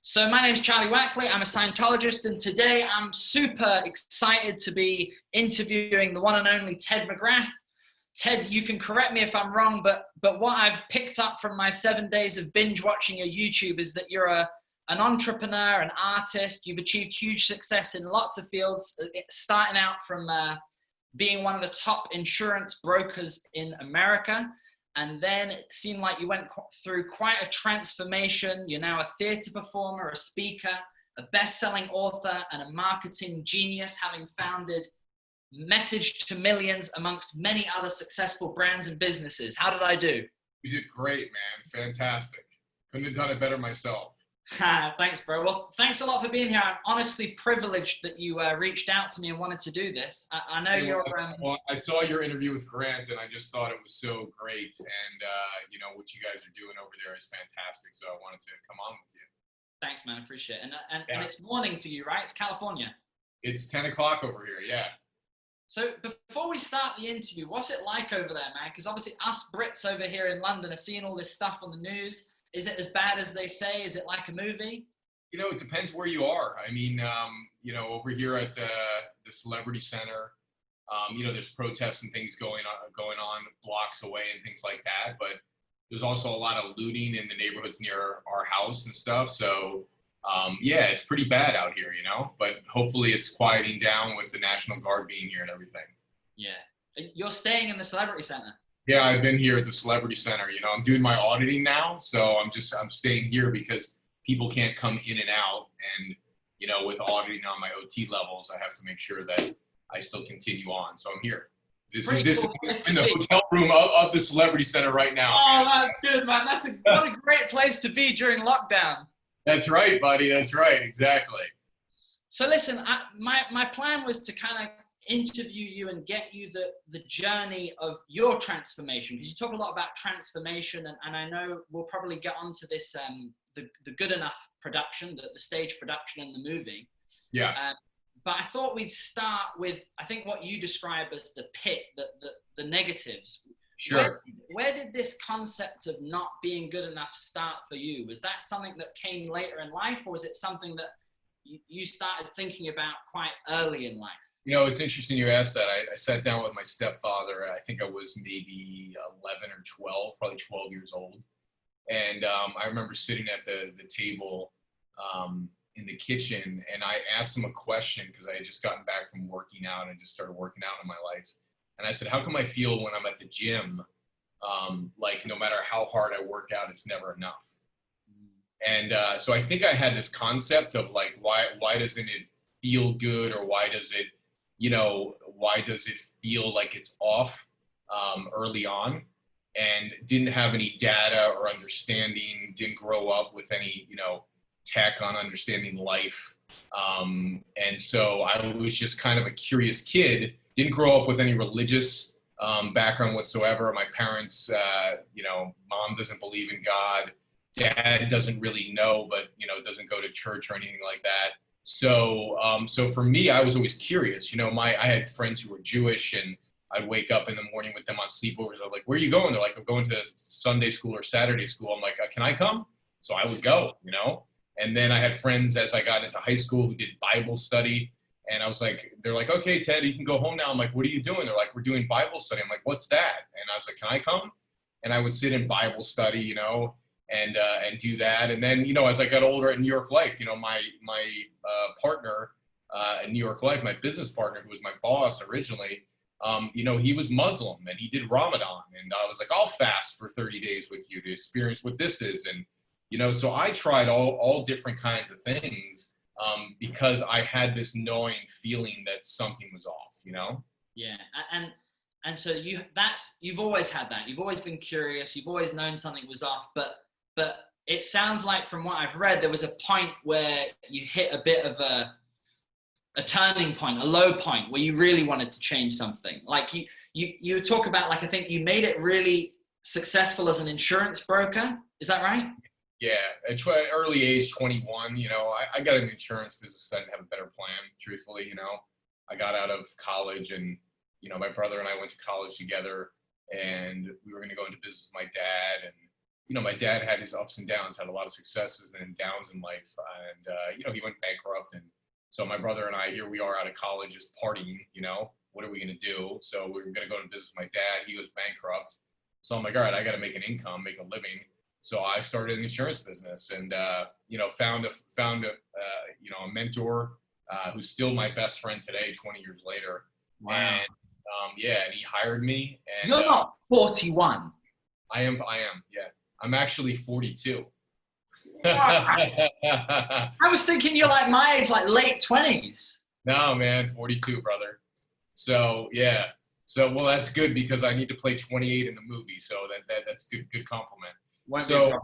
So my name's Charlie Wackley. I'm a Scientologist, and today I'm super excited to be interviewing the one and only Ted McGrath. Ted, you can correct me if I'm wrong, but what I've picked up from my 7 days of binge watching your YouTube is that you're an entrepreneur, an artist. You've achieved huge success in lots of fields, starting out from being one of the top insurance brokers in America. And then it seemed like you went through quite a transformation. You're now a theater performer, a speaker, a best-selling author, and a marketing genius, having founded Message to Millions amongst many other successful brands and businesses. How did I do? You did great, man. Fantastic. Couldn't have done it better myself. Thanks, bro. Well, thanks a lot for being here. I'm honestly privileged that you reached out to me and wanted to do this. I know you're... I saw your interview with Grant, and I just thought it was so great. And, you know, what you guys are doing over there is fantastic. So I wanted to come on with you. Thanks, man. I appreciate it. And it's morning for you, right? It's California. It's 10 o'clock over here, yeah. So before we start the interview, what's it like over there, man? Because obviously us Brits over here in London are seeing all this stuff on the news. Is it as bad as they say? Is it like a movie? You know, it depends where you are. I mean, you know, over here at the Celebrity Center, you know, there's protests and things going on blocks away and things like that. But there's also a lot of looting in the neighborhoods near our house and stuff. So, yeah, it's pretty bad out here, you know. But hopefully it's quieting down with the National Guard being here and everything. Yeah. You're staying in the Celebrity Center? Yeah, I've been here at the Celebrity Center. You know, I'm doing my auditing now, so I'm staying here because people can't come in and out. And, you know, with auditing on my OT levels, I have to make sure that I still continue on. So I'm here. This is in the hotel room of the Celebrity Center right now. Oh, that's good, man. What a great place to be during lockdown. That's right, buddy. That's right. Exactly. So listen, my plan was to kind of interview you and get you the journey of your transformation, because you talk a lot about transformation, and I know we'll probably get onto this the good enough production, the stage production and the movie. Yeah. But I thought we'd start with, I think, what you describe as the pit, the negatives. Sure. Where did this concept of not being good enough start for you? Was that something that came later in life, or was it something that you started thinking about quite early in life? You know, it's interesting you asked that. I sat down with my stepfather. I think I was maybe 11 or 12, probably 12 years old. And I remember sitting at the table in the kitchen, and I asked him a question because I had just gotten back from working out and just started working out in my life. And I said, how come I feel when I'm at the gym, like no matter how hard I work out, it's never enough? And so I think I had this concept of like, why doesn't it feel good, or why does it feel like it's off early on? And didn't have any data or understanding, didn't grow up with any, you know, tech on understanding life. And so I was just kind of a curious kid, didn't grow up with any religious background whatsoever. My parents, you know, mom doesn't believe in God. Dad doesn't really know, but, you know, doesn't go to church or anything like that. So, so for me, I was always curious. You know, I had friends who were Jewish, and I'd wake up in the morning with them on sleepovers. I'm like, where are you going? They're like, I'm going to Sunday school or Saturday school. I'm like, can I come? So I would go, you know? And then I had friends as I got into high school who did Bible study. And I was like, they're like, okay, Ted, you can go home now. I'm like, what are you doing? They're like, we're doing Bible study. I'm like, what's that? And I was like, can I come? And I would sit in Bible study, you know, and do that. And then, you know, as I got older at New York Life, you know, my partner at New York Life, my business partner, who was my boss originally, you know, he was Muslim and he did Ramadan. And I was like, I'll fast for 30 days with you to experience what this is. And, you know, so I tried all different kinds of things because I had this gnawing feeling that something was off, you know? Yeah. And so you've always had that. You've always been curious. You've always known something was off, but it sounds like from what I've read, there was a point where you hit a bit of a turning point, a low point where you really wanted to change something. Like you talk about, like, I think you made it really successful as an insurance broker. Is that right? Yeah, at early age, 21, you know, I got in the insurance business. I didn't have a better plan, truthfully, you know. I got out of college, and, you know, my brother and I went to college together, and we were going to go into business with my dad. And my dad had his ups and downs, had a lot of successes and downs in life. And, he went bankrupt. And so my brother and I, here we are out of college, just partying, what are we going to do? So we were going to go into business with my dad. He goes bankrupt. So I'm like, all right, I got to make an income, make a living. So I started the insurance business and, found a mentor who's still my best friend today, 20 years later. Wow. And and he hired me. And you're not 41. I am. Yeah. I'm actually 42. I was thinking you're like my age, like late 20s. No, man, 42, brother. So, yeah. So, well, that's good because I need to play 28 in the movie. So that's good compliment. So,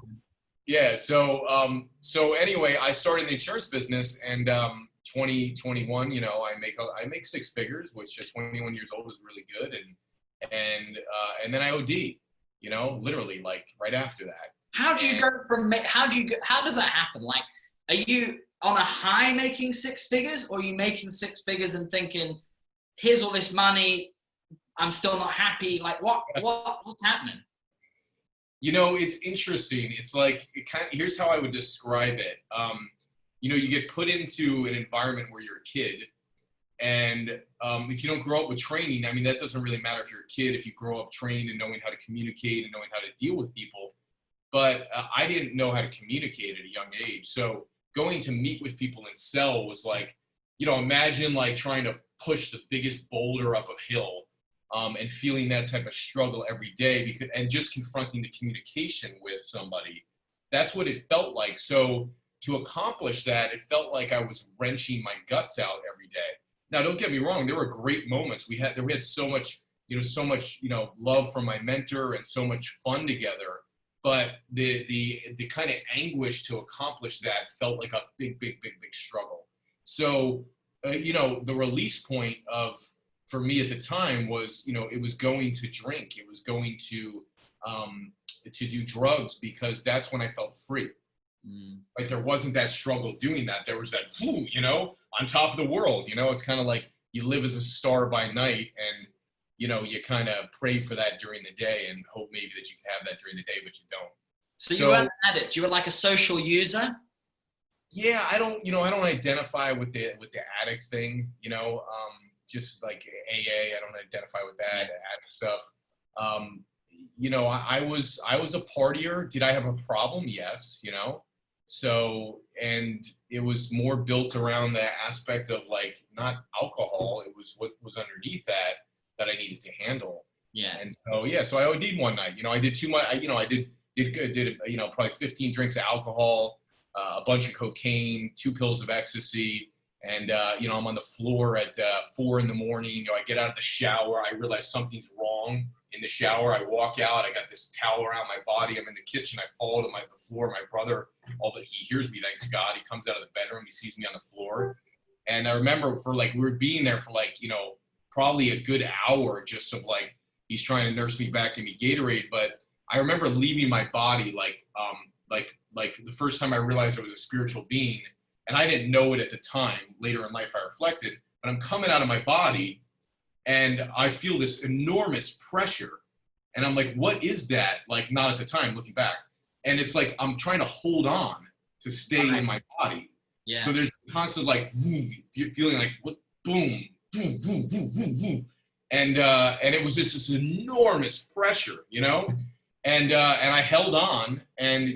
yeah. So anyway, I started the insurance business and 2021, I make six figures, which at 21 years old is really good. And then I OD, literally like right after that. How does that happen? Like, are you on a high making six figures, or are you making six figures and thinking, here's all this money, I'm still not happy? Like what's happening? It's interesting. It's like, here's how I would describe it. You get put into an environment where you're a kid, and if you don't grow up with training, I mean, that doesn't really matter if you're a kid, if you grow up trained and knowing how to communicate and knowing how to deal with people. But I didn't know how to communicate at a young age. So going to meet with people and sell was like, imagine like trying to push the biggest boulder up a hill and feeling that type of struggle every day and just confronting the communication with somebody. That's what it felt like. So to accomplish that, it felt like I was wrenching my guts out every day. Now, don't get me wrong. There were great moments. We had so much, love from my mentor and so much fun together. But the kind of anguish to accomplish that felt like a big struggle. So, the release point for me at the time was, it was going to drink. It was going to do drugs because that's when I felt free. Like there wasn't that struggle doing that. There was that, on top of the world, it's kind of like you live as a star by night and, you kind of pray for that during the day and hope maybe that you can have that during the day, but you don't. So you weren't an addict. You were like a social user? Yeah, I don't identify with the addict thing, just like AA, I don't identify with that addict stuff. I was a partier. Did I have a problem? Yes, So, and it was more built around the aspect of like, not alcohol. It was what was underneath that I needed to handle. Yeah. And so, so I OD'd one night, I did too much. I did probably 15 drinks of alcohol, a bunch of cocaine, 2 pills of ecstasy. And, I'm on the floor at 4 a.m. I get out of the shower. I realize something's wrong in the shower. I walk out. I got this towel around my body. I'm in the kitchen. I fall to the floor. My brother, he hears me, thanks God. He comes out of the bedroom. He sees me on the floor. And I remember we were being there for probably a good hour just of like, he's trying to nurse me back, give me Gatorade. But I remember leaving my body like the first time I realized I was a spiritual being. And I didn't know it at the time. Later in life, I reflected. But I'm coming out of my body, and I feel this enormous pressure. And I'm like, what is that? Like, not at the time, looking back. And it's like I'm trying to hold on to stay in my body. Yeah. So there's constant like feeling like what, boom, boom, boom, boom, boom, boom. And it was just this enormous pressure, And I held on, and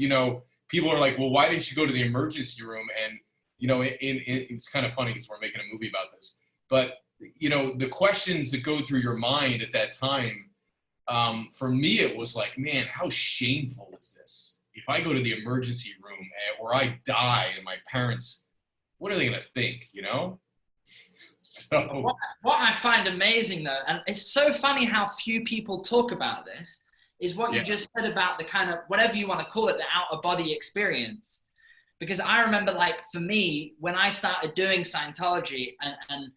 people are like, well, why didn't you go to the emergency room? And it's kind of funny because we're making a movie about this, but the questions that go through your mind at that time, for me, it was like, man, how shameful is this? If I go to the emergency room or I die and my parents, what are they going to think, So what I find amazing though, and it's so funny how few people talk about this, is what you just said about the kind of, whatever you want to call it, the outer body experience. Because I remember, like, for me, when I started doing Scientology and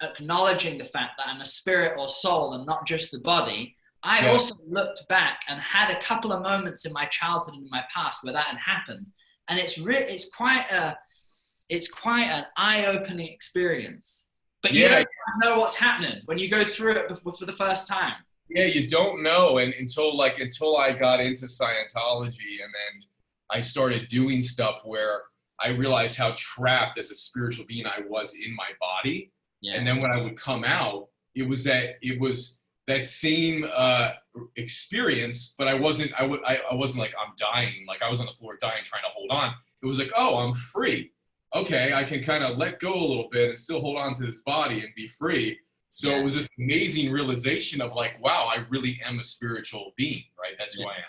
acknowledging the fact that I'm a spirit or soul and not just the body, I also looked back and had a couple of moments in my childhood and in my past where that had happened. And it's quite an eye-opening experience. But you don't know what's happening when you go through it for the first time. Yeah, you don't know, and until I got into Scientology, and then I started doing stuff where I realized how trapped as a spiritual being I was in my body. Yeah. And then when I would come out, it was that same experience, but I wasn't like I'm dying, like I was on the floor dying trying to hold on. It was like, oh, I'm free. Okay, I can kind of let go a little bit and still hold on to this body and be free. So it was this amazing realization of like, wow, I really am a spiritual being, right? That's who I am.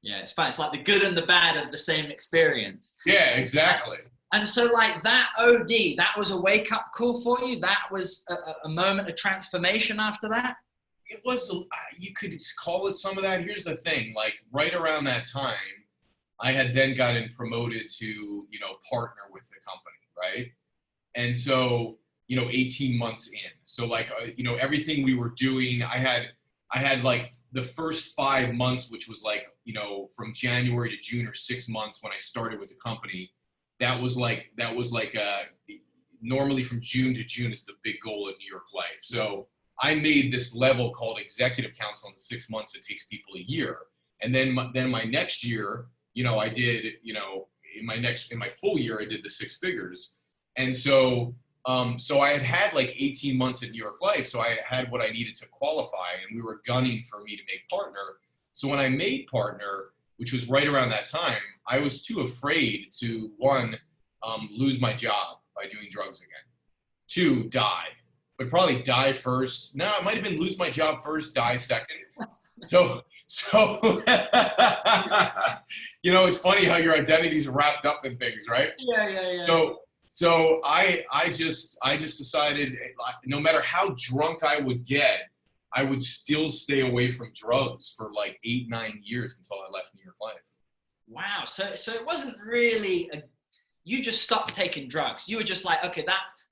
Yeah, it's fun. It's like the good and the bad of the same experience. Yeah, exactly. And so like that OD, that was a wake up call for you? That was a moment of transformation after that? It was, you could call it some of that. Here's the thing, like right around that time, I had then gotten promoted to, partner with the company, right? And so, 18 months in. So like, everything we were doing, I had like the first 5 months, which was like, from January to June, or 6 months when I started with the company, that was like normally from June to June is the big goal of New York Life. So I made this level called executive council in the 6 months. It takes people a year. And then my next year, I did, in my full year, I did the 6 figures. And so I had like 18 months at New York Life. So I had what I needed to qualify, and we were gunning for me to make partner. So when I made partner, which was right around that time, I was too afraid to, one, lose my job by doing drugs again. 2, die. But probably die first. No, it might have been lose my job first, die second. So it's funny how your identity's wrapped up in things, right? Yeah. So I just decided, no matter how drunk I would get, I would still stay away from drugs for like 8-9 years until I left New York Life. Wow. So it wasn't really you just stopped taking drugs. You were just like, okay,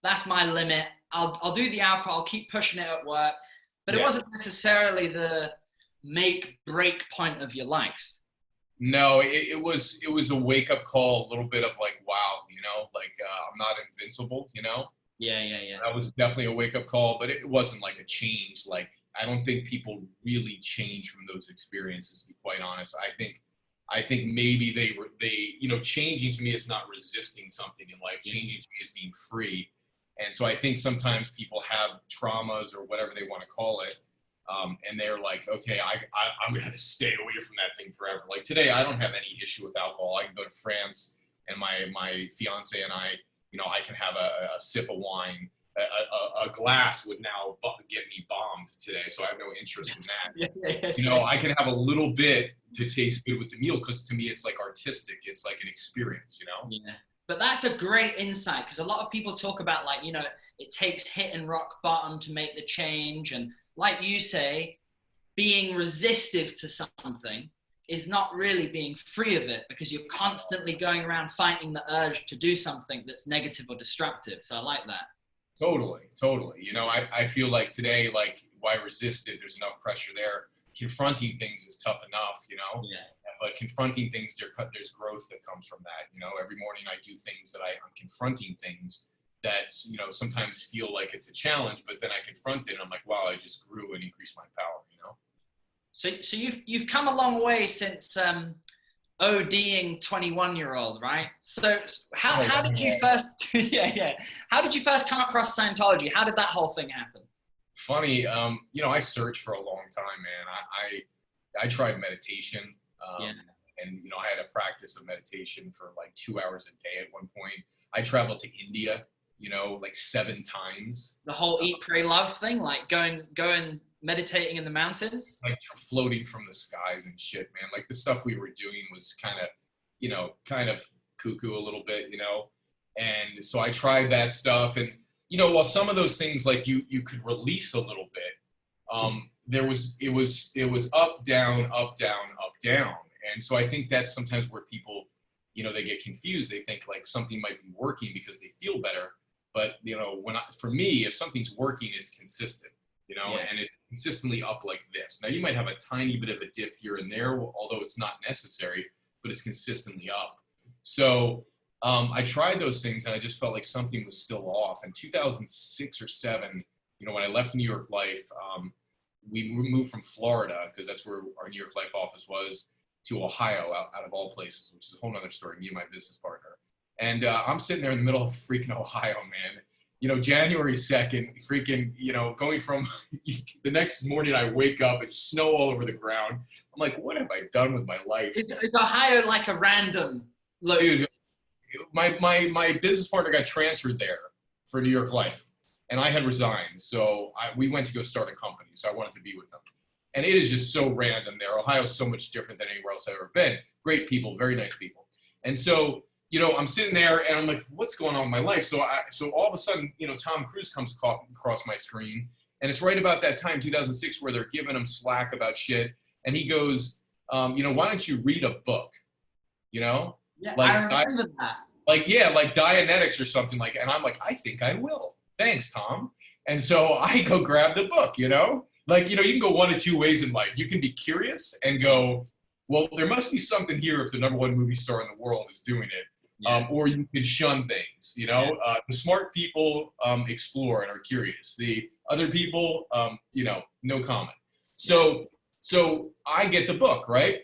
that's my limit. I'll do the alcohol, keep pushing it at work, but it wasn't necessarily the make break point of your life. No, it was a wake up call, a little bit of like, wow, I'm not invincible, Yeah. That was definitely a wake up call, but it wasn't like a change. Like, I don't think people really change from those experiences, to be quite honest. I think maybe they changing to me is not resisting something in life. Changing to me is being free. And so I think sometimes people have traumas or whatever they want to call it. And they're like, okay, I'm going to stay away from that thing forever. Like today, I don't have any issue with alcohol. I can go to France and my fiance and I can have a sip of wine. A glass would now get me bombed today. So I have no interest in that. I can have a little bit to taste good with the meal, because to me, it's like artistic. It's like an experience, Yeah. But that's a great insight, because a lot of people talk about like, it takes hitting rock bottom to make the change. And like you say, being resistive to something is not really being free of it, because you're constantly going around fighting the urge to do something that's negative or destructive. So I like that. Totally. I feel like today, like, why resist it? There's enough pressure there. Confronting things is tough enough, Yeah. But confronting things, there's growth that comes from that. Every morning I do things that I'm confronting things that, sometimes feel like it's a challenge, but then I confront it and I'm like, wow, I just grew and increased my power, So you've come a long way since ODing 21-year-old, right? So how did you first how did you first come across Scientology? How did that whole thing happen? Funny, I searched for a long time, man. I tried meditation, and I had a practice of meditation for like 2 hours a day at one point. I traveled to India, like 7 times. The whole eat, pray, love thing, like going meditating in the mountains, like floating from the skies and shit, man. Like the stuff we were doing was kind of cuckoo a little bit, and so I tried that stuff. And while some of those things, like you could release a little bit, it was up, down, up, down, up, down. And so I think that's sometimes where people, they get confused. They think like something might be working because they feel better, but for me, if something's working, it's consistent. And it's consistently up like this. Now you might have a tiny bit of a dip here and there, although it's not necessary, but it's consistently up. So I tried those things and I just felt like something was still off. In 2006 or 7, when I left New York Life, we moved from Florida, because that's where our New York Life office was, to Ohio, out of all places, which is a whole nother story, me and my business partner. And I'm sitting there in the middle of freaking Ohio, man. January 2nd, freaking, going from the next morning I wake up, it's snow all over the ground. I'm like, what have I done with my life? Is Ohio like a random location? Dude, my business partner got transferred there for New York Life, and I had resigned. So we went to go start a company. So I wanted to be with them. And it is just so random there. Ohio is so much different than anywhere else I've ever been. Great people, very nice people. And so, I'm sitting there and I'm like, what's going on in my life? So all of a sudden, Tom Cruise comes across my screen, and it's right about that time, 2006, where they're giving him slack about shit. And he goes, why don't you read a book? Yeah, I remember that. Like Dianetics or something like, and I'm like, I think I will. Thanks, Tom. And so I go grab the book, you can go one of two ways in life. You can be curious and go, well, there must be something here if the #1 movie star in the world is doing it. Yeah. Or you can shun things, The smart people explore and are curious. The other people, no comment. So I get the book, right?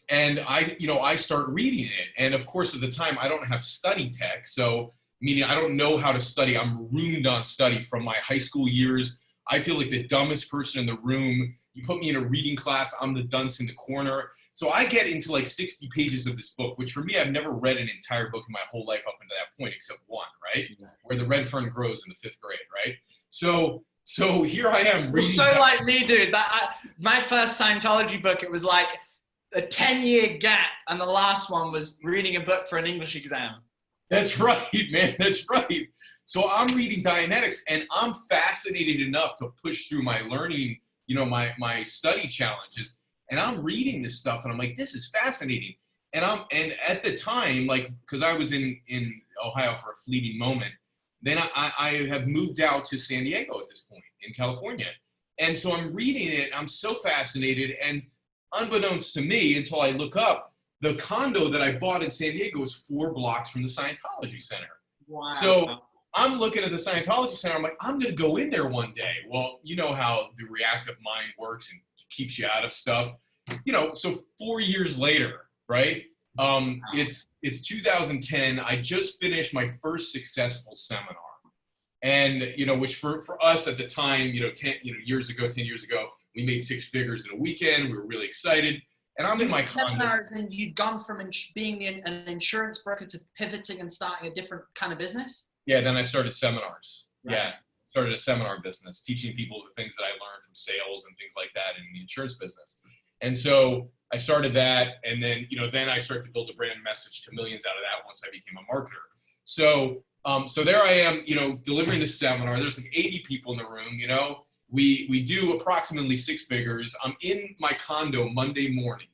And I start reading it. And of course, at the time, I don't have study tech. So, meaning I don't know how to study. I'm ruined on study from my high school years. I feel like the dumbest person in the room. You put me in a reading class, I'm the dunce in the corner. So I get into like 60 pages of this book, which for me, I've never read an entire book in my whole life up until that point, except one, right? Yeah. Where the red fern grows in the 5th grade, right? So here I am reading. So like me, dude. My first Scientology book, it was like a 10-year gap, and the last one was reading a book for an English exam. That's right, man. That's right. So I'm reading Dianetics, and I'm fascinated enough to push through my learning, my study challenges. And I'm reading this stuff, and I'm like, this is fascinating. And at the time, like, because I was in Ohio for a fleeting moment, then I have moved out to San Diego at this point in California. And so I'm reading it, I'm so fascinated, and unbeknownst to me, until I look up, the condo that I bought in San Diego is 4 blocks from the Scientology Center. Wow. So I'm looking at the Scientology Center. I'm like, I'm going to go in there one day. Well, you know how the reactive mind works and keeps you out of stuff. So 4 years later, right? It's 2010. I just finished my first successful seminar. And, which for us at the time, 10 years ago, we made 6 figures in a weekend. We were really excited. And I'm in my condo. Seminars, and you'd gone from being an insurance broker to pivoting and starting a different kind of business? Yeah, then I started seminars. Right. Yeah, started a seminar business, teaching people the things that I learned from sales and things like that in the insurance business. And so I started that, and then, then I started to build a brand message to millions out of that once I became a marketer. So there I am, delivering this seminar. There's like 80 people in the room, We do approximately 6 figures. I'm in my condo Monday morning,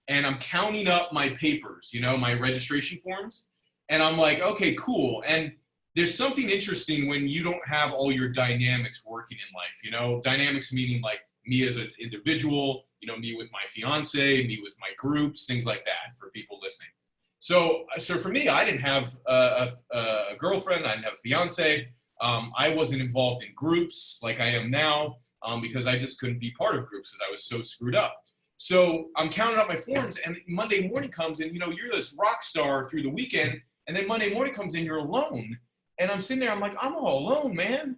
and I'm counting up my papers, my registration forms. And I'm like, okay, cool. And there's something interesting when you don't have all your dynamics working in life, dynamics meaning like me as an individual, me with my fiance, me with my groups, things like that for people listening. So for me, I didn't have a girlfriend. I didn't have a fiance. I wasn't involved in groups like I am now because I just couldn't be part of groups because I was so screwed up. So I'm counting up my forms, and Monday morning comes, and you're this rock star through the weekend, and then Monday morning comes in, you're alone. And I'm sitting there, I'm like, I'm all alone, man.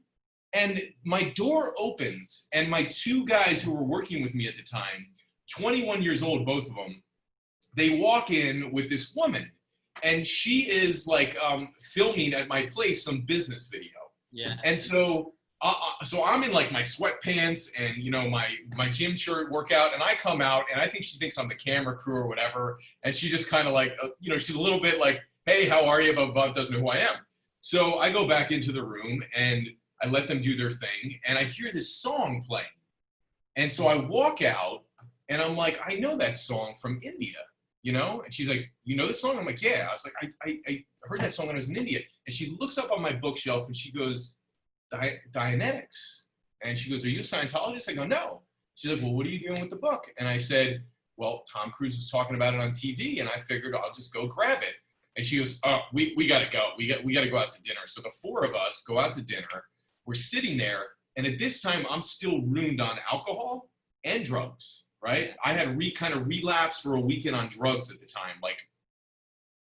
And my door opens, and my 2 guys who were working with me at the time, 21 years old, both of them, they walk in with this woman, and she is like filming at my place some business video. Yeah. And so I'm in like my sweatpants and my gym shirt workout, and I come out, and I think she thinks I'm the camera crew or whatever, and she just kind of like she's a little bit like, hey, how are you? But doesn't know who I am. So I go back into the room, and I let them do their thing, and I hear this song playing. And so I walk out, and I'm like, I know that song from India, And she's like, you know this song? I'm like, yeah. I was like, I heard that song when I was in India. And she looks up on my bookshelf, and she goes, Dianetics. And she goes, are you a Scientologist? I go, no. She's like, well, what are you doing with the book? And I said, well, Tom Cruise is talking about it on TV, and I figured I'll just go grab it. And she goes, oh, we got to go. We got to go out to dinner. So the 4 of us go out to dinner. We're sitting there, And at this time, I'm still ruined on alcohol and drugs, right? I had kind of relapsed for a weekend on drugs at the time, like,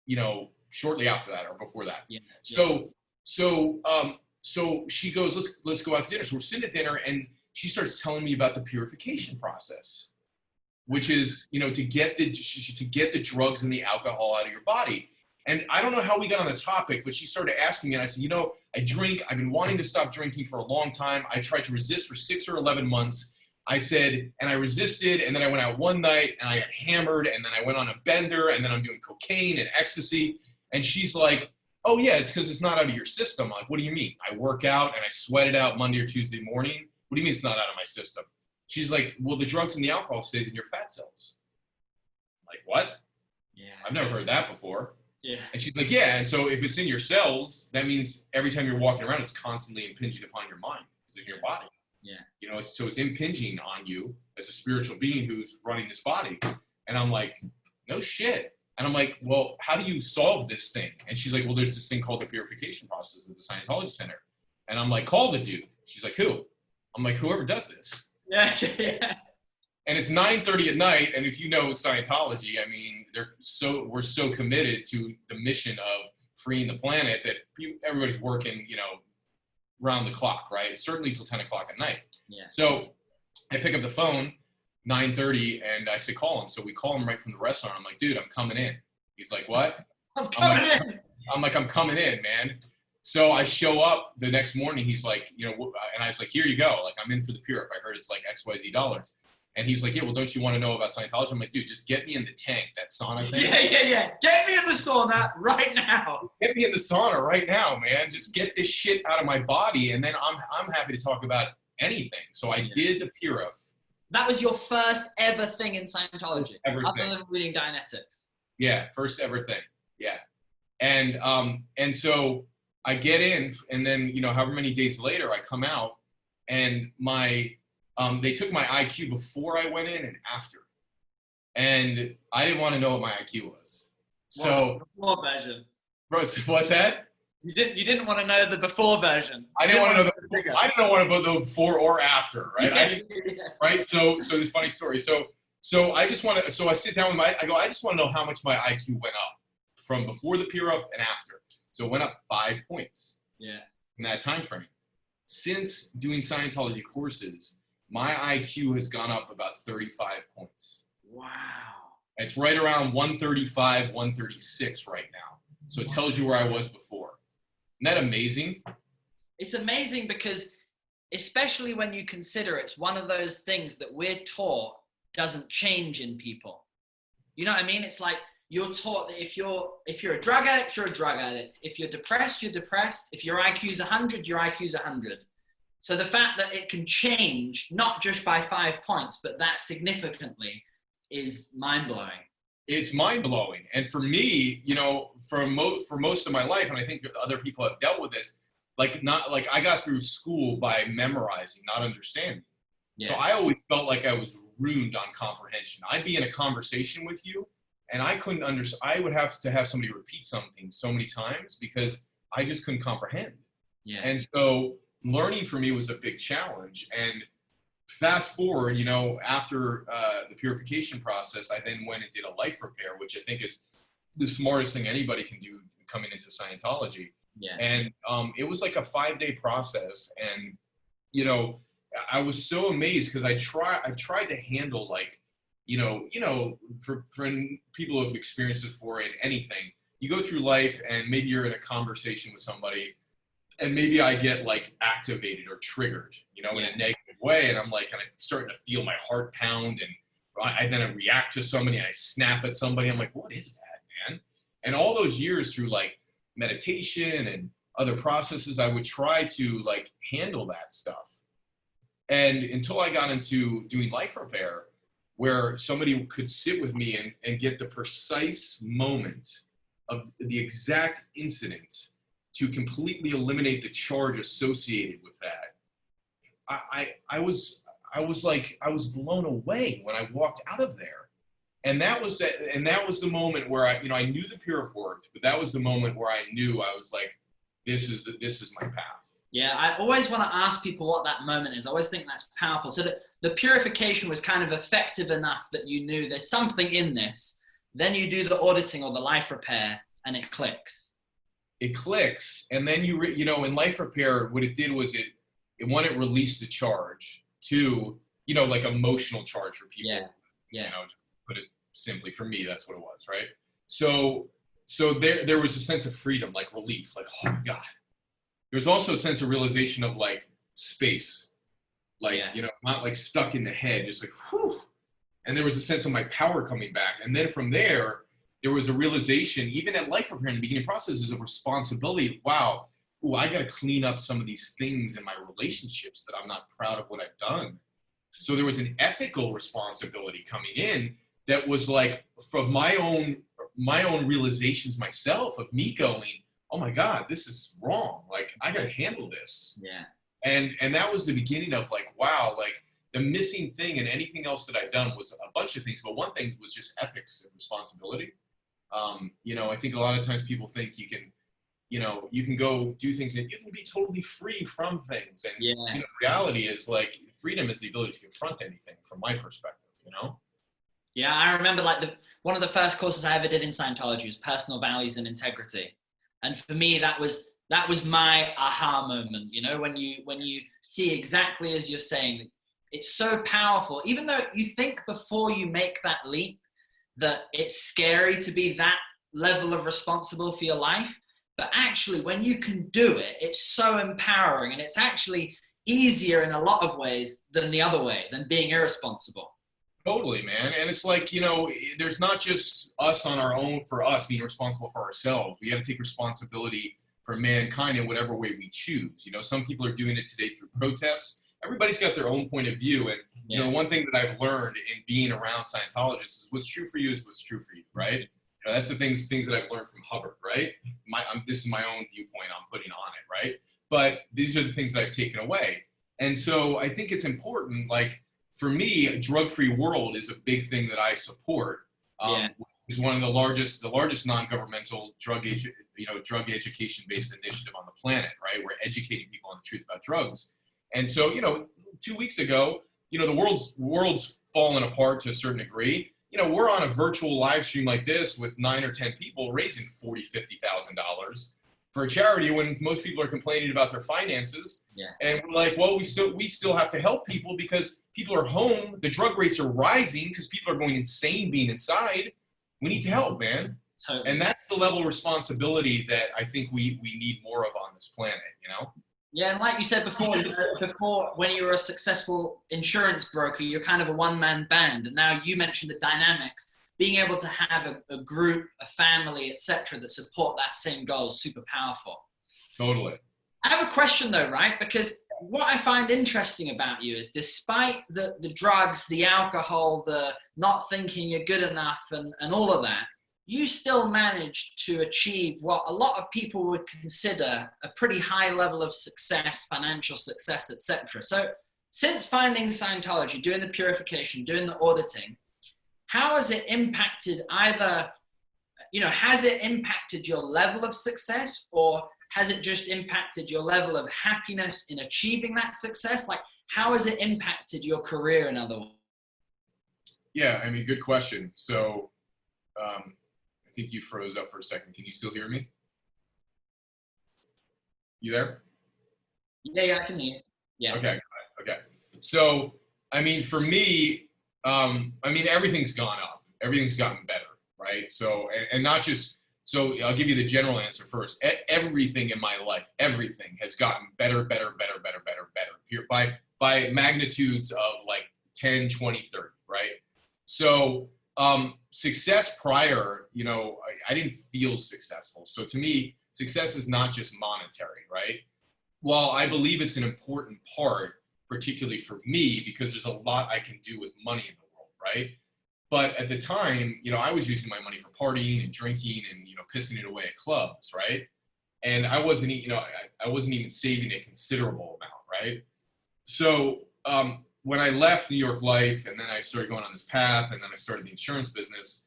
you know, shortly after that or before that. Yeah. So she goes, let's go out to dinner. So we're sitting at dinner, and she starts telling me about the purification process, which is, you know, to get the drugs and the alcohol out of your body. And I don't know how we got on the topic, but she started asking me, and I said, you know, I drink. I've been wanting to stop drinking for a long time. I tried to resist for 6 or 11 months. I said, and I resisted, and then I went out one night, and I got hammered, and then I went on a bender, and then I'm doing cocaine and ecstasy. And she's like, oh, yeah, it's because it's not out of your system. I'm like, what do you mean? I work out, and I sweat it out Monday or Tuesday morning. What do you mean it's not out of my system? She's like, well, the drugs and the alcohol stays in your fat cells. I'm like, what? Yeah. I've never heard that before. Yeah. And she's like, yeah, and so if it's in your cells, that means every time you're walking around, it's constantly impinging upon your mind. It's in your body. Yeah. You know, so it's impinging on you as a spiritual being who's running this body. And I'm like, no shit. And I'm like, well, how do you solve this thing? And she's like, well, there's this thing called the purification process at the Scientology Center. And I'm like, call the dude. She's like, who? I'm like, whoever does this. Yeah. Yeah. And it's 9:30 at night, and if you know Scientology, I mean, we're so committed to the mission of freeing the planet that everybody's working, you know, round the clock, right? Certainly till 10 o'clock at night. Yeah. So I pick up the phone, 9:30, and I say, call him. So we call him right from the restaurant. I'm like, dude, I'm coming in. He's like, what? I'm coming in. I'm coming in, man. So I show up the next morning. He's like, you know, and I was like, here you go. Like, I'm in for the Purif. I heard it's like XYZ dollars. And he's like, yeah, well, don't you want to know about Scientology? I'm like, dude, just get me in the tank, that sauna thing. Yeah. Get me in the sauna right now. Get me in the sauna right now, man. Just get this shit out of my body, and then I'm happy to talk about anything. So I did the Purif. That was your first ever thing in Scientology, Everything. other than reading Dianetics. Yeah, first ever thing. Yeah. And so I get in, and then, you know, however many days later I come out, and they took my IQ before I went in and after. And I didn't want to know what my IQ was. So before version. Bro, what's that? You didn't want to know the before version. I didn't want to know the before or after, right? Yeah. Right? So this funny story. So I sit down with I just want to know how much my IQ went up from before the Purif and after. So it went up 5 points. Yeah. In that time frame. Since doing Scientology courses, my IQ has gone up about 35 points. Wow. It's right around 135, 136 right now. So it tells you where I was before. Isn't that amazing? It's amazing because, especially when you consider it's one of those things that we're taught doesn't change in people. You know what I mean? It's like you're taught that if you're a drug addict, you're a drug addict. If you're depressed, you're depressed. If your IQ's 100, your IQ's 100. So the fact that it can change, not just by 5 points, but that significantly, is mind-blowing. It's mind-blowing. And for me, you know, for most of my life, and I think other people have dealt with this, I got through school by memorizing, not understanding. Yeah. So I always felt like I was ruined on comprehension. I'd be in a conversation with you, and I couldn't understand. I would have to have somebody repeat something so many times because I just couldn't comprehend. Yeah. And so learning for me was a big challenge. And fast forward, you know, after the purification process, I then went and did a life repair, which I think is the smartest thing anybody can do coming into Scientology. Yeah. And it was like a 5-day process. And, you know, I was so amazed because I've tried to handle, like, you know, for people who have experienced it before in anything, you go through life and maybe you're in a conversation with somebody and maybe I get like activated or triggered, you know, in a negative way. And I'm like, and I'm starting to feel my heart pound, and I react to somebody and I snap at somebody. I'm like, what is that, man? And all those years through like meditation and other processes, I would try to like handle that stuff. And until I got into doing life repair, where somebody could sit with me and get the precise moment of the exact incident to completely eliminate the charge associated with that. I was blown away when I walked out of there. And that was the moment where I knew the Purif worked, but that was the moment where I knew I was like, this is my path. Yeah, I always want to ask people what that moment is. I always think that's powerful. So the purification was kind of effective enough that you knew there's something in this. Then you do the auditing or the life repair and it clicks. It clicks. And then you know, in life repair, what it did was one, it released the charge. Two, you know, like emotional charge for people. Yeah. Yeah. You know, just put it simply, for me, that's what it was, right? So there was a sense of freedom, like relief, like, oh my God. There's also a sense of realization of like space, like, you know, not like stuck in the head, just like, whew. And there was a sense of my power coming back. And then from there was a realization, even at life repair in the beginning processes, of responsibility. Wow, ooh, I got to clean up some of these things in my relationships that I'm not proud of what I've done. So there was an ethical responsibility coming in that was like, from my own realizations myself, of me going, oh my God, this is wrong. Like, I got to handle this. Yeah. And that was the beginning of like, wow, like the missing thing in anything else that I'd done was a bunch of things, but one thing was just ethics and responsibility. You know, I think a lot of times people think you can go do things and you can be totally free from things. And you know, reality is like, freedom is the ability to confront anything, from my perspective, you know? Yeah, I remember like one of the first courses I ever did in Scientology was personal values and integrity. And for me, that was my aha moment, you know, when you see exactly as you're saying, it's so powerful. Even though you think before you make that leap that it's scary to be that level of responsible for your life, but actually when you can do it, it's so empowering, and it's actually easier in a lot of ways than the other way, than being irresponsible. Totally, man. And it's like, you know, there's not just us on our own, for us being responsible for ourselves. We got to take responsibility for mankind in whatever way we choose. You know, some people are doing it today through protests. Everybody's got their own point of view. And, you know, one thing that I've learned in being around Scientologists is what's true for you is what's true for you, right? You know, that's the things that I've learned from Hubbard, right? This is my own viewpoint I'm putting on it, right? But these are the things that I've taken away. And so I think it's important, like, for me, a drug-free world is a big thing that I support. It's one of the largest non-governmental drug education-based initiative on the planet, right? We're educating people on the truth about drugs. And so, you know, 2 weeks ago, you know, the world's fallen apart to a certain degree. You know, we're on a virtual live stream like this with 9 or 10 people raising $40,000-$50,000 for a charity, when most people are complaining about their finances. And we're like, well, we still have to help people because people are home. The drug rates are rising because people are going insane being inside. We need to help, man. Totally. And that's the level of responsibility that I think we need more of on this planet, you know? Yeah, and like you said before, when you were a successful insurance broker, you're kind of a one-man band. And now you mentioned the dynamics. Being able to have a group, a family, etc., that support that same goal is super powerful. Totally. I have a question though, right? Because what I find interesting about you is, despite the drugs, the alcohol, the not thinking you're good enough and all of that, you still managed to achieve what a lot of people would consider a pretty high level of success, financial success, etc. So since finding Scientology, doing the purification, doing the auditing, how has it impacted either, you know, has it impacted your level of success, or has it just impacted your level of happiness in achieving that success? Like, how has it impacted your career, in other words? Yeah, I mean, good question. So I think you froze up for a second. Can you still hear me? You there? Yeah, I can hear you. Yeah. Okay. So, I mean, for me, I mean, everything's gone up. Everything's gotten better, right? So, and not just, so I'll give you the general answer first. Everything in my life, everything has gotten better by magnitudes of like 10, 20, 30, right? So, success prior, you know, I didn't feel successful. So to me, success is not just monetary, right? While I believe it's an important part, particularly for me, because there's a lot I can do with money in the world, right? But at the time, you know, I was using my money for partying and drinking and, you know, pissing it away at clubs, right? And I wasn't, you know, I wasn't even saving a considerable amount, right? So when I left New York life and then I started going on this path and then I started the insurance business,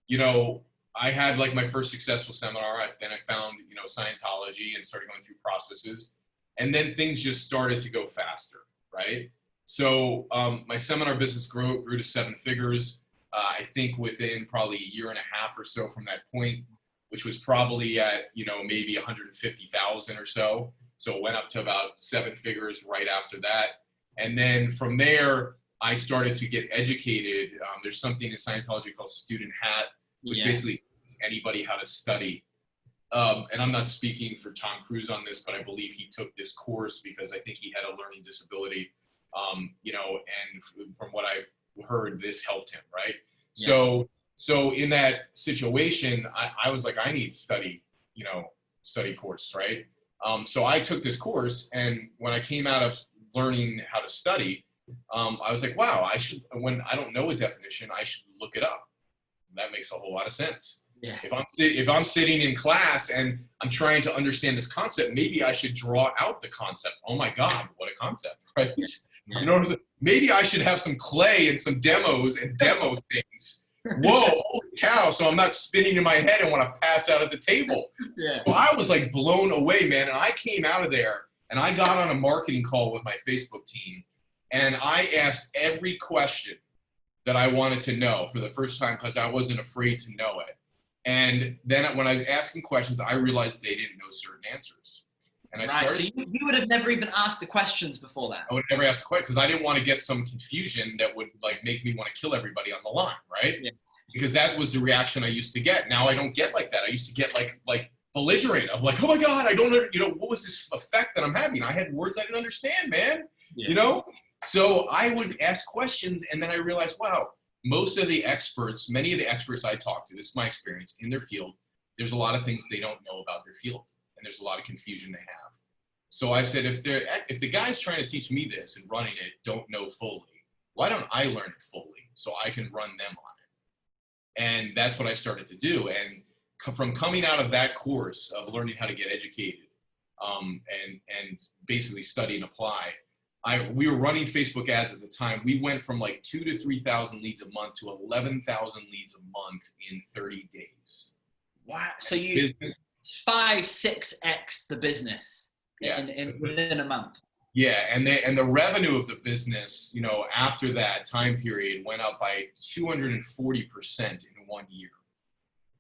you know, I had like my first successful seminar. Then I found, you know, Scientology and started going through processes. And then things just started to go faster, right? So my seminar business grew to 7 figures. I think within probably a year and a half or so from that point, which was probably at, maybe 150,000 or so. So it went up to about 7 figures right after that. And then from there, I started to get educated. There's something in Scientology called student hat, which basically teaches anybody how to study. And I'm not speaking for Tom Cruise on this, but I believe he took this course because I think he had a learning disability, and from what I've heard, this helped him, right? Yeah. So in that situation, I was like, I need study course, right? So I took this course, and when I came out of learning how to study, I was like, wow, when I don't know a definition, I should look it up. That makes a whole lot of sense. Yeah. If I'm sitting in class and I'm trying to understand this concept, maybe I should draw out the concept. Oh my God, what a concept, right? Yeah. You know what I'm saying? Maybe I should have some clay and some demos and demo things. Whoa, holy cow. So I'm not spinning in my head and want to pass out at the table. Yeah. So I was like blown away, man. And I came out of there and I got on a marketing call with my Facebook team. And I asked every question that I wanted to know for the first time because I wasn't afraid to know it. And then when I was asking questions, I realized they didn't know certain answers. And I started, so you would have never even asked the questions before that? I would never ask the question because I didn't want to get some confusion that would like make me want to kill everybody on the line, right? Yeah. Because that was the reaction I used to get. Now I don't get like that. I used to get like belligerent of like, oh my God, I don't know, what was this effect that I'm having? I had words I didn't understand, man, So I would ask questions and then I realized, wow, many of the experts I talk to, this is my experience in their field, there's a lot of things they don't know about their field and there's a lot of confusion they have. So I said, if the guys trying to teach me this and running it don't know fully, why don't I learn it fully so I can run them on it? And that's what I started to do. And from coming out of that course of learning how to get educated and basically study and apply, we were running Facebook ads at the time. We went from like 2,000 to 3,000 leads a month to 11,000 leads a month in 30 days. Wow. So you 5-6x the business within a month. Yeah. And the revenue of the business, after that time period went up by 240% in 1 year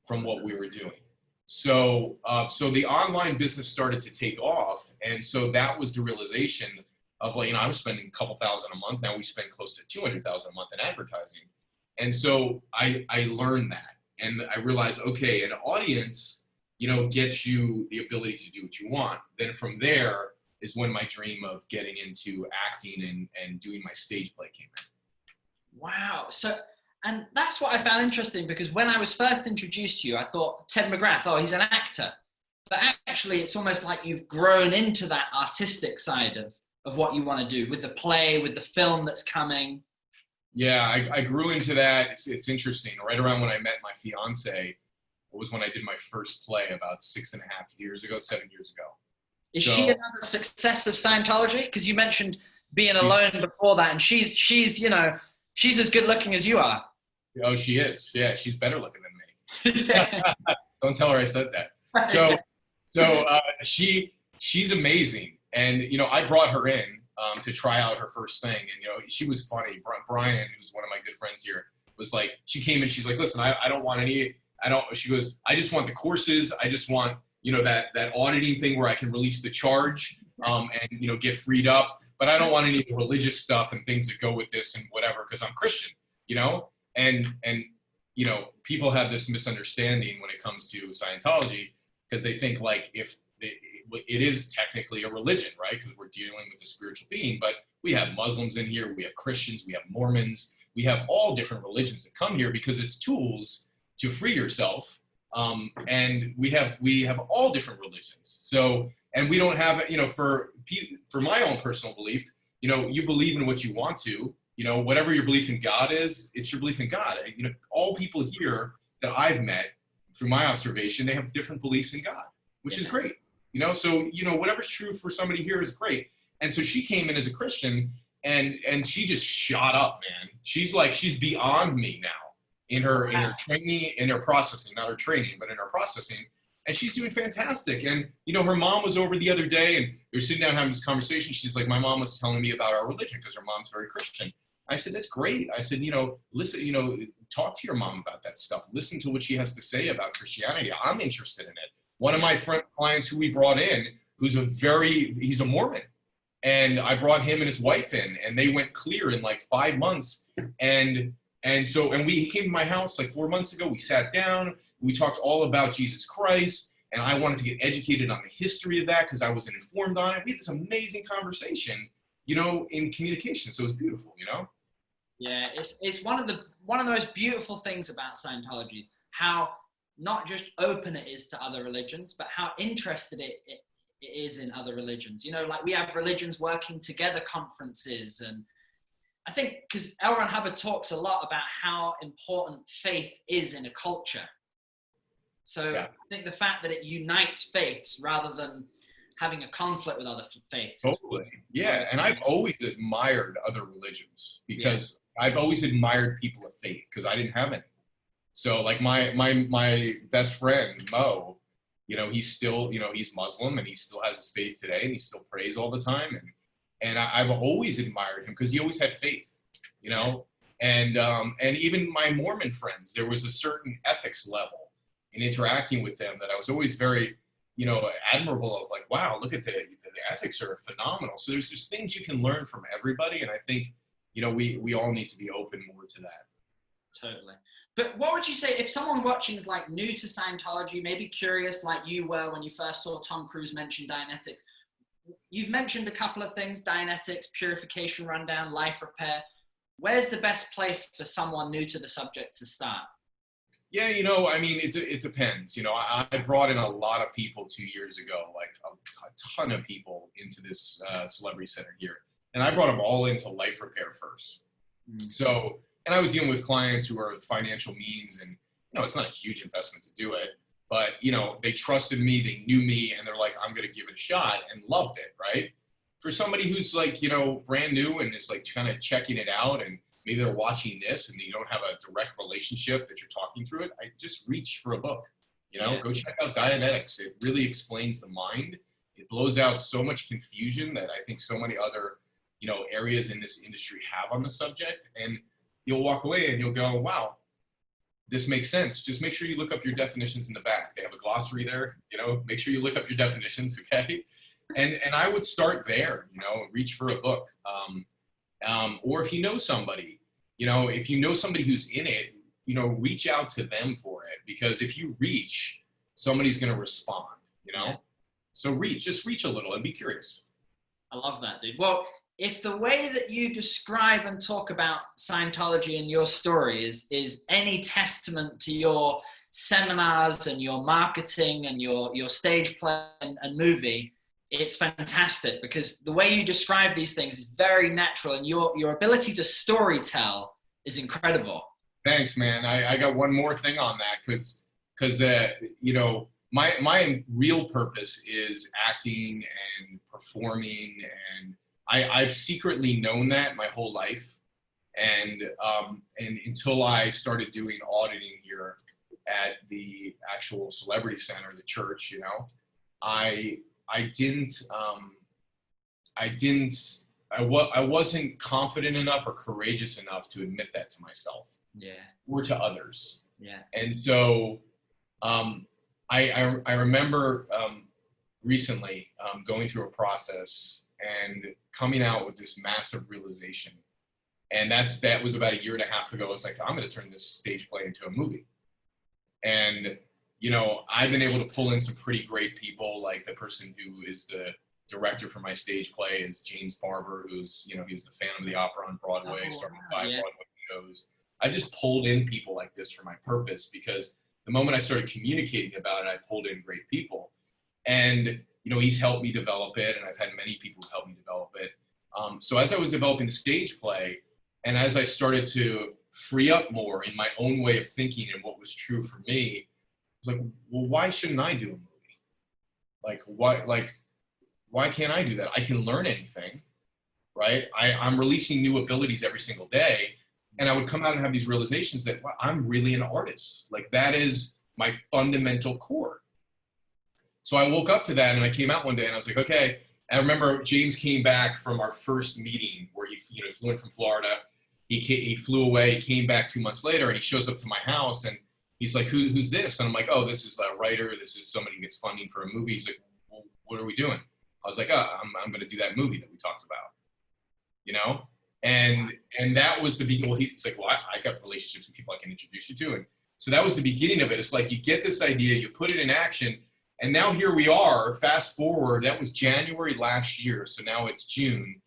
from what we were doing. So the online business started to take off. And so that was the realization of like, I was spending a couple thousand a month. Now we spend close to 200,000 a month in advertising. And so I learned that and I realized, okay, an audience, gets you the ability to do what you want. Then from there is when my dream of getting into acting and doing my stage play came in. Wow. And that's what I found interesting because when I was first introduced to you, I thought Ted McGrath, oh, he's an actor. But actually it's almost like you've grown into that artistic side of what you want to do with the play, with the film that's coming. Yeah, I grew into that. It's interesting. Right around when I met my fiance was when I did my first play about 7 years ago. Is she another success of Scientology? Because you mentioned being alone before that, and she's as good looking as you are. Oh, she is. Yeah, she's better looking than me. Don't tell her I said that. So she's amazing. And, I brought her in to try out her first thing. And, she was funny. Brian, who's one of my good friends here, was like, she came in, she's like, listen, I don't want she goes, I just want the courses. I just want, that auditing thing where I can release the charge and, get freed up. But I don't want any religious stuff and things that go with this and whatever, because I'm Christian, and people have this misunderstanding when it comes to Scientology because they think like it is technically a religion, right? Because we're dealing with the spiritual being, but we have Muslims in here, we have Christians, we have Mormons, we have all different religions that come here because it's tools to free yourself. And we have all different religions. So, and we don't have, for my own personal belief, you believe in what you want to, whatever your belief in God is, it's your belief in God. All people here that I've met through my observation, they have different beliefs in God, which is great. So, whatever's true for somebody here is great. And so she came in as a Christian and she just shot up, man. She's beyond me now in her training, in her processing, not her training, but in her processing. and she's doing fantastic. And, you know, her mom was over the other day and we were sitting down having this conversation. She's like, my mom was telling me about our religion because her mom's very Christian. I said, that's great. I said, you know, listen, you know, talk to your mom about that stuff. Listen to what she has to say about Christianity. I'm interested in it. One of my clients who we brought in, he's a Mormon. And I brought him and his wife in, and they went clear in like 5 months. And he came to my house like 4 months ago. We sat down, we talked all about Jesus Christ, and I wanted to get educated on the history of that because I wasn't informed on it. We had this amazing conversation, you know, in communication. So it was beautiful, you know? Yeah, it's one of the most beautiful things about Scientology, how not just open it is to other religions, but how interested it is in other religions. You know, like we have religions working together conferences, and I think because L. Ron Hubbard talks a lot about how important faith is in a culture. So yeah. I think the fact that it unites faiths rather than having a conflict with other faiths. Totally. Yeah, and I've always admired other religions because I've always admired people of faith because I didn't have any. So like my best friend, Mo, you know, he's still, you know, he's Muslim and he still has his faith today and he still prays all the time. And I've always admired him because he always had faith, you know, and even my Mormon friends, there was a certain ethics level in interacting with them that I was always very, you know, admirable of, like, wow, look at the ethics are phenomenal. So there's just things you can learn from everybody. And I think, you know, we all need to be open more to that. Totally. But what would you say if someone watching is like new to Scientology, maybe curious like you were when you first saw Tom Cruise mention Dianetics? You've mentioned a couple of things: Dianetics, purification rundown, life repair. Where's the best place for someone new to the subject to start? Yeah, you know, I mean, it depends. You know, I brought in a lot of people 2 years ago, like a ton of people into this celebrity center here. And I brought them all into life repair first. Mm-hmm. So, and I was dealing with clients who are with financial means, and, you know, it's not a huge investment to do it, but, you know, they trusted me, they knew me, and they're like, I'm going to give it a shot, and loved it, right? For somebody who's like, you know, brand new and is like kind of checking it out, and maybe they're watching this and you don't have a direct relationship that you're talking through it, I just reach for a book, you know, go check out Dianetics. It really explains the mind. It blows out so much confusion that I think so many other, you know, areas in this industry have on the subject. And you'll walk away and you'll go, wow, this makes sense. Just make sure you look up your definitions in the back. They have a glossary there, you know, make sure you look up your definitions, okay? And I would start there, you know, reach for a book. Or if you know somebody, you know, if you know somebody who's in it, you know, reach out to them for it, because if you reach, somebody's going to respond, you know? Yeah. So just reach a little and be curious. I love that, dude. Well, if the way that you describe and talk about Scientology in your story is any testament to your seminars and your marketing and your stage play and movie, it's fantastic, because the way you describe these things is very natural, and your ability to story tell is incredible. Thanks, man. I got one more thing on that, because you know, my real purpose is acting and performing, and I've secretly known that my whole life, and until I started doing auditing here at the actual celebrity center, the church, you know, I wasn't confident enough or courageous enough to admit that to myself, or to others. And so I remember recently going through a process and coming out with this massive realization, and that was about 1.5 years ago. It's like, I'm going to turn this stage play into a movie. And you know, I've been able to pull in some pretty great people, like the person who is the director for my stage play is James Barber, who's, you know, he was the Phantom of the Opera on Broadway, started 5 Broadway shows. I just pulled in people like this for my purpose, because the moment I started communicating about it, I pulled in great people. And, you know, he's helped me develop it, and I've had many people who helped me develop it. So as I was developing the stage play, and as I started to free up more in my own way of thinking and what was true for me, like, well, why shouldn't I do a movie? Why can't I do that? I can learn anything, right? I'm releasing new abilities every single day. And I would come out and have these realizations that, well, I'm really an artist. Like, that is my fundamental core. So I woke up to that and I came out one day and I was like, okay. I remember James came back from our first meeting where he flew in from Florida. He flew away, he came back 2 months later, and he shows up to my house and he's like, who's this? And I'm like, oh, this is a writer. This is somebody who gets funding for a movie. He's like, well, what are we doing? I was like, oh, I'm going to do that movie that we talked about, you know? And that was the beginning. Well, he's like, well, I got relationships with people I can introduce you to. And so that was the beginning of it. It's like you get this idea, you put it in action, and now here we are. Fast forward, that was January last year, so now it's June.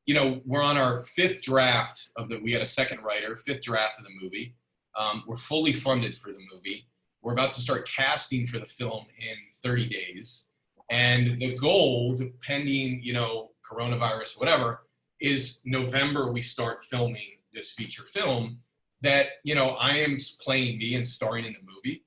You know, we're on our fifth draft we had a second writer, fifth draft of the movie. We're fully funded for the movie. We're about to start casting for the film in 30 days. And the goal, pending, you know, coronavirus, whatever, is November we start filming this feature film that, you know, I am playing me and starring in the movie.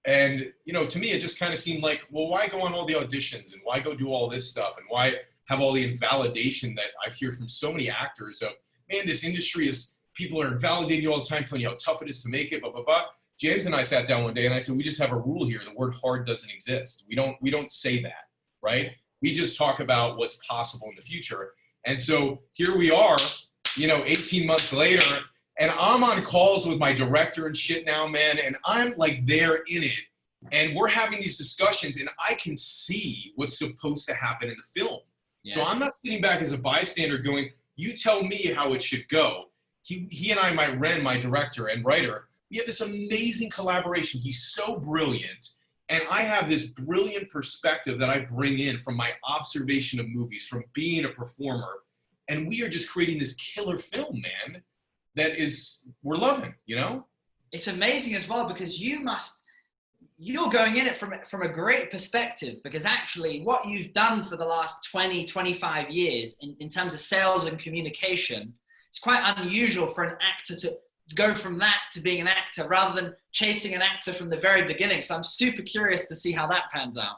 And, you know, to me, it just kind of seemed like, well, why go on all the auditions and why go do all this stuff and why have all the invalidation that I hear from so many actors of, man, this industry is, people are invalidating you all the time, telling you how tough it is to make it, blah, blah, blah. James and I sat down one day and I said, we just have a rule here. The word hard doesn't exist. We don't say that, right? We just talk about what's possible in the future. And so here we are, you know, 18 months later, and I'm on calls with my director and shit now, man, and I'm like there in it. And we're having these discussions and I can see what's supposed to happen in the film. Yeah. So I'm not sitting back as a bystander going, you tell me how it should go. He and I, my director and writer, we have this amazing collaboration. He's so brilliant. And I have this brilliant perspective that I bring in from my observation of movies, from being a performer. And we are just creating this killer film, man, that we're loving, you know? It's amazing as well because you're going in it from a great perspective, because actually what you've done for the last 20, 25 years in terms of sales and communication, it's quite unusual for an actor to go from that to being an actor rather than chasing an actor from the very beginning. So I'm super curious to see how that pans out.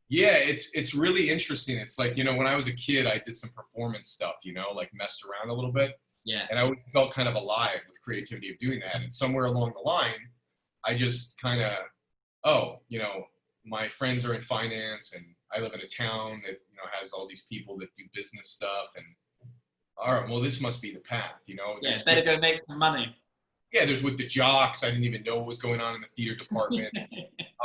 Yeah, it's really interesting. It's like, you know, when I was a kid, I did some performance stuff, you know, like messed around a little bit. Yeah. And I always felt kind of alive with creativity of doing that. And somewhere along the line, I just kind of, you know, my friends are in finance and I live in a town that, you know, has all these people that do business stuff. And all right, well, this must be the path, you know. Yeah, it's better go make some money. Yeah, there's with the jocks. I didn't even know what was going on in the theater department.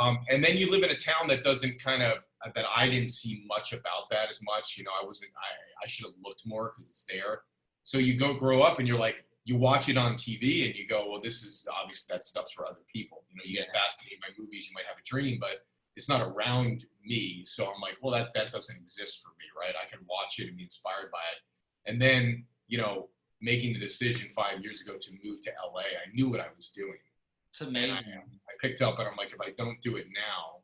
And then you live in a town that doesn't that I didn't see much about that as much. You know, I should have looked more because it's there. So you grow up and you're like, you watch it on TV and you go, well, this is obviously that stuff's for other people. You know, you get fascinated by movies, you might have a dream, but it's not around me. So I'm like, well, that doesn't exist for me, right? I can watch it and be inspired by it. And then, you know, making the decision 5 years ago to move to LA, I knew what I was doing. It's amazing. I picked up and I'm like, if I don't do it now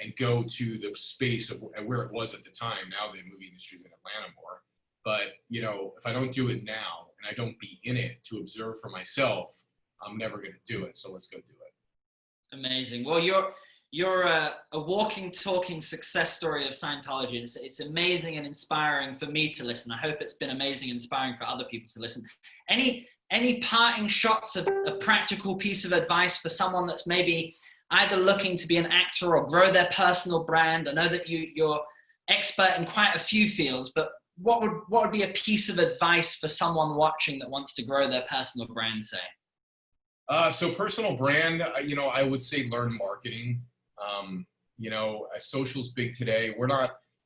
and go to the space of where it was at the time, now the movie industry is in Atlanta more. But, you know, if I don't do it now and I don't be in it to observe for myself, I'm never going to do it. So let's go do it. Amazing. Well, you're a walking, talking success story of Scientology. And it's amazing and inspiring for me to listen. I hope it's been amazing and inspiring for other people to listen. Any parting shots of a practical piece of advice for someone that's maybe either looking to be an actor or grow their personal brand? I know that you're expert in quite a few fields, but what would be a piece of advice for someone watching that wants to grow their personal brand, say? So personal brand, you know, I would say learn marketing. You know, social's big today.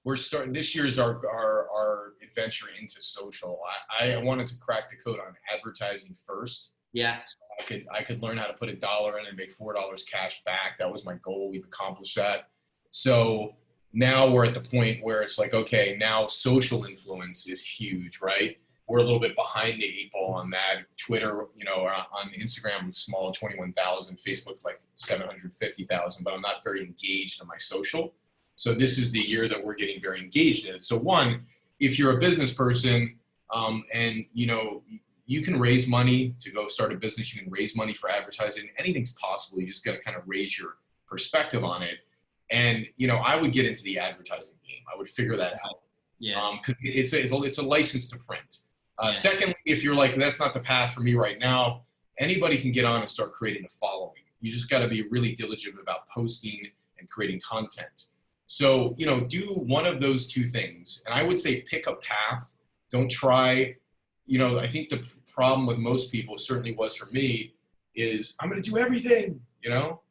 We're starting, this year's our adventure into social. I wanted to crack the code on advertising first. Yeah. So I could learn how to put $1 in and make $4 cash back. That was my goal. We've accomplished that. So now we're at the point where it's like, okay, now social influence is huge, right? We're a little bit behind the 8 ball on that. Twitter, you know, on Instagram, small, 21,000. Facebook, like 750,000. But I'm not very engaged in my social. So this is the year that we're getting very engaged in it. So one, if you're a business person, and you know, you can raise money to go start a business. You can raise money for advertising. Anything's possible. You just got to kind of raise your perspective on it. And, you know, I would get into the advertising game. I would figure that out. Yeah. Cause it's a license to print. Yeah. Secondly, if you're like, that's not the path for me right now, anybody can get on and start creating a following. You just got to be really diligent about posting and creating content. So, you know, do one of those two things. And I would say pick a path. Don't try, you know, I think the problem with most people, certainly was for me, is I'm going to do everything, you know?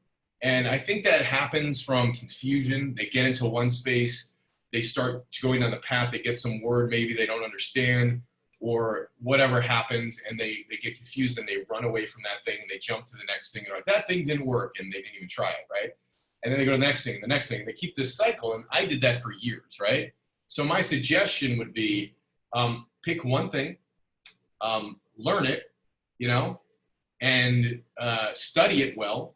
And I think that happens from confusion. They get into one space, they start going down the path, they get some word maybe they don't understand, or whatever happens, and they get confused and they run away from that thing and they jump to the next thing. And they're like, that thing didn't work, and they didn't even try it, right? And then they go to the next thing, and they keep this cycle. And I did that for years, right? So my suggestion would be pick one thing, learn it, you know, and study it well.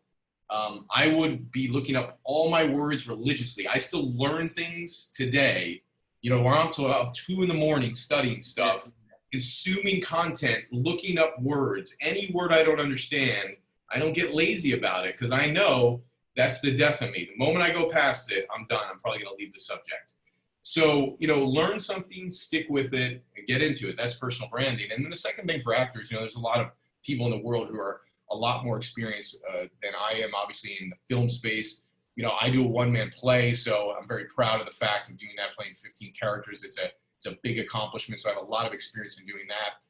I would be looking up all my words religiously. I still learn things today, you know, where I'm till about 2 a.m. studying stuff, consuming content, looking up words. Any word I don't understand, I don't get lazy about it because I know that's the death of me. The moment I go past it, I'm done. I'm probably going to leave the subject. So, you know, learn something, stick with it, and get into it. That's personal branding. And then the second thing for actors, you know, there's a lot of people in the world who are a lot more experienced than I am, obviously, in the film space. You know, I do a one-man play, so I'm very proud of the fact of doing that, playing 15 characters. It's a big accomplishment, so I have a lot of experience in doing that.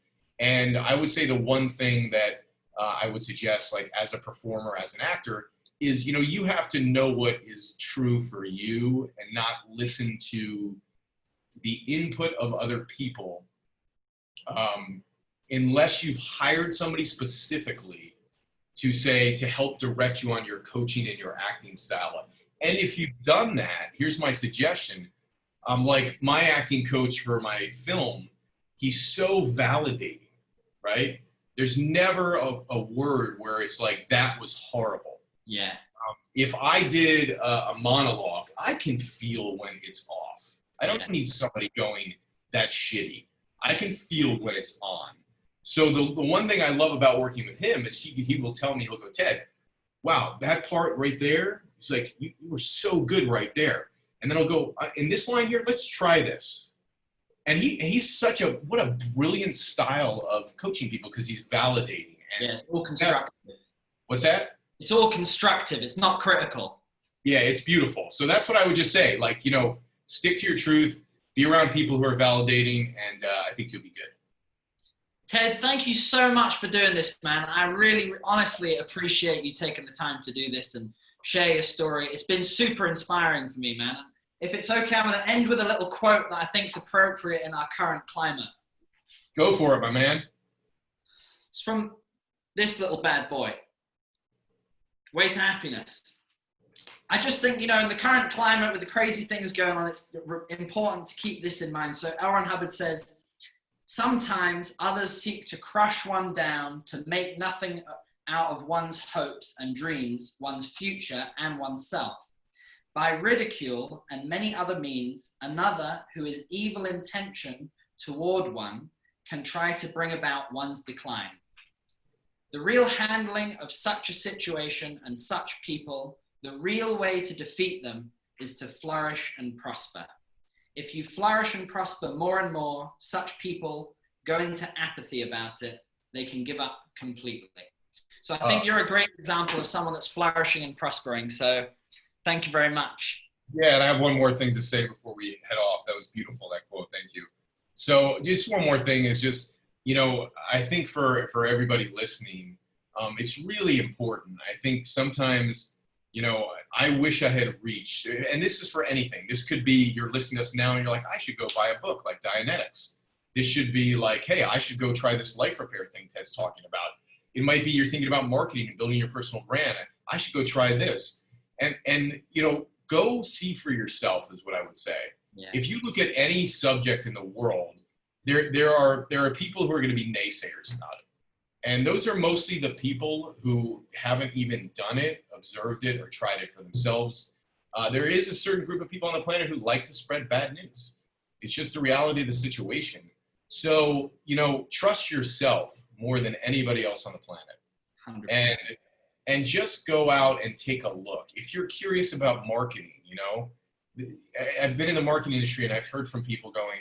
And I would say the one thing that I would suggest, like as a performer, as an actor, is, you know, you have to know what is true for you and not listen to the input of other people unless you've hired somebody specifically to help direct you on your coaching and your acting style. And if you've done that, here's my suggestion. Like my acting coach for my film, he's so validating, right? There's never a word where it's like, that was horrible. Yeah. If I did a monologue, I can feel when it's off. I don't need somebody going, that's shitty. I can feel when it's on. So the one thing I love about working with him is he will tell me, he'll go, Ted, wow, that part right there, it's like, you were so good right there. And then I'll go, in this line here, let's try this. And he's what a brilliant style of coaching people, because he's validating. And yeah, it's all constructive. What's that? It's all constructive. It's not critical. Yeah, it's beautiful. So that's what I would just say. Like, you know, stick to your truth, be around people who are validating, and I think you'll be good. Ted, thank you so much for doing this, man. I really, honestly appreciate you taking the time to do this and share your story. It's been super inspiring for me, man. And if it's okay, I'm going to end with a little quote that I think is appropriate in our current climate. Go for it, my man. It's from this little bad boy. Way to happiness. I just think, you know, in the current climate with the crazy things going on, it's important to keep this in mind. So L. Ron Hubbard says, sometimes others seek to crush one down, to make nothing out of one's hopes and dreams, one's future and oneself. By ridicule and many other means, another who is evil intention toward one can try to bring about one's decline. The real handling of such a situation and such people, the real way to defeat them is to flourish and prosper. If you flourish and prosper more and more, such people go into apathy about it. They can give up completely. So I think you're a great example of someone that's flourishing and prospering. So thank you very much. Yeah, and I have one more thing to say before we head off. That was beautiful, that quote. Thank you. So just one more thing is just, you know, I think for everybody listening, it's really important. I think sometimes, you know, I wish I had reached, and this is for anything. This could be you're listening to us now and you're like, I should go buy a book like Dianetics. This should be like, hey, I should go try this life repair thing Ted's talking about. It might be you're thinking about marketing and building your personal brand. I should go try this. And you know, go see for yourself is what I would say. Yeah. If you look at any subject in the world, there are people who are going to be naysayers about it. And those are mostly the people who haven't even done it, observed it, or tried it for themselves. There is a certain group of people on the planet who like to spread bad news. It's just the reality of the situation. So, you know, trust yourself more than anybody else on the planet. 100%. And just go out and take a look. If you're curious about marketing, you know, I've been in the marketing industry and I've heard from people going,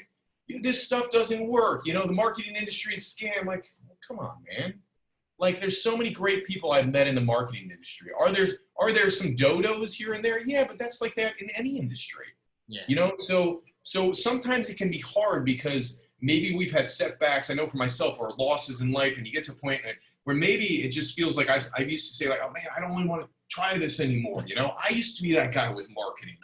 this stuff doesn't work. You know, the marketing industry is a scam. Like, come on, man. Like, there's so many great people I've met in the marketing industry. Are Are there some dodos here and there? Yeah, but that's like that in any industry. Yeah. You know, so sometimes it can be hard because maybe we've had setbacks, I know for myself, or losses in life, and you get to a point where maybe it just feels like I used to say like, oh man, I don't really want to try this anymore. You know, I used to be that guy with marketing.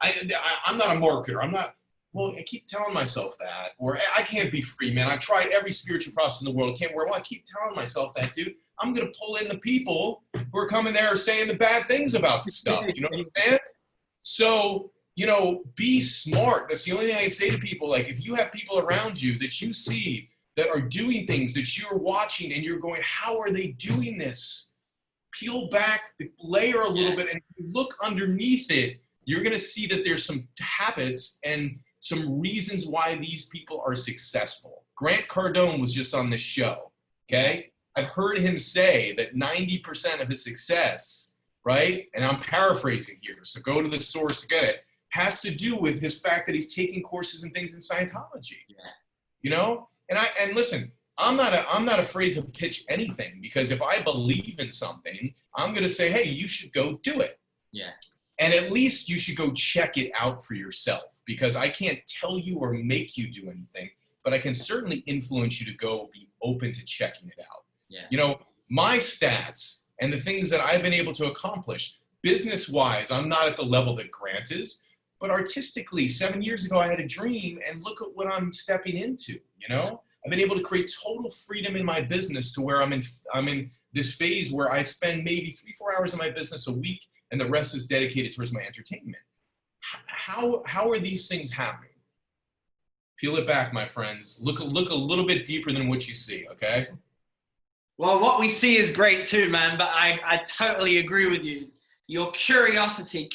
I'm not a marketer. I'm not. Well, I keep telling myself that, or I can't be free, man. I've tried every spiritual process in the world. I can't work. Well, I keep telling myself that, dude. I'm going to pull in the people who are coming there saying the bad things about this stuff. You know what I'm saying? So, you know, be smart. That's the only thing I say to people. Like, if you have people around you that you see that are doing things that you're watching and you're going, how are they doing this? Peel back the layer a little bit, and if you look underneath it, you're going to see that there's some habits and some reasons why these people are successful. Grant Cardone was just on this show, okay? I've heard him say that 90% of his success, right, and I'm paraphrasing here, so go to the source to get it, has to do with his fact that he's taking courses and things in Scientology. Yeah. You know? And listen, I'm not afraid to pitch anything, because if I believe in something, I'm going to say, hey, you should go do it. Yeah. And at least you should go check it out for yourself, because I can't tell you or make you do anything, but I can certainly influence you to go be open to checking it out. Yeah. You know, my stats and the things that I've been able to accomplish business-wise, I'm not at the level that Grant is, but artistically, 7 years ago, I had a dream, and look at what I'm stepping into, you know? I've been able to create total freedom in my business to where I'm in this phase where I spend maybe 3-4 hours in my business a week, and the rest is dedicated towards my entertainment. How are these things happening? Peel it back, my friends. Look a little bit deeper than what you see, okay? Well, what we see is great too, man, but I totally agree with you. Your curiosity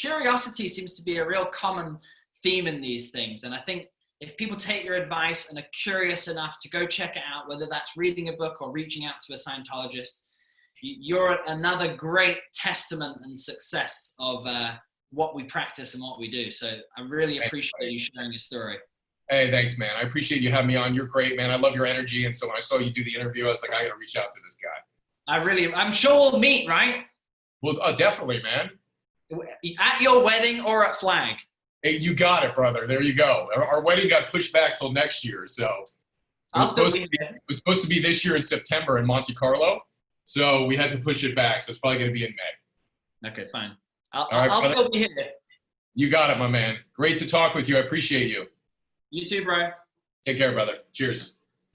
seems to be a real common theme in these things. And I think if people take your advice and are curious enough to go check it out, whether that's reading a book or reaching out to a Scientologist, you're another great testament and success of what we practice and what we do. So I really appreciate you sharing your story. Hey, thanks, man. I appreciate you having me on. You're great, man. I love your energy. And so when I saw you do the interview, I was like, I got to reach out to this guy. I'm sure we'll meet, right? Well, definitely, man. At your wedding or at Flag? Hey, you got it, brother. There you go. Our wedding got pushed back till next year. So it was supposed to be this year in September in Monte Carlo. So we had to push it back. So it's probably going to be in May. Okay, fine. I'll still be here. You got it, my man. Great to talk with you. I appreciate you. You too, bro. Take care, brother. Cheers.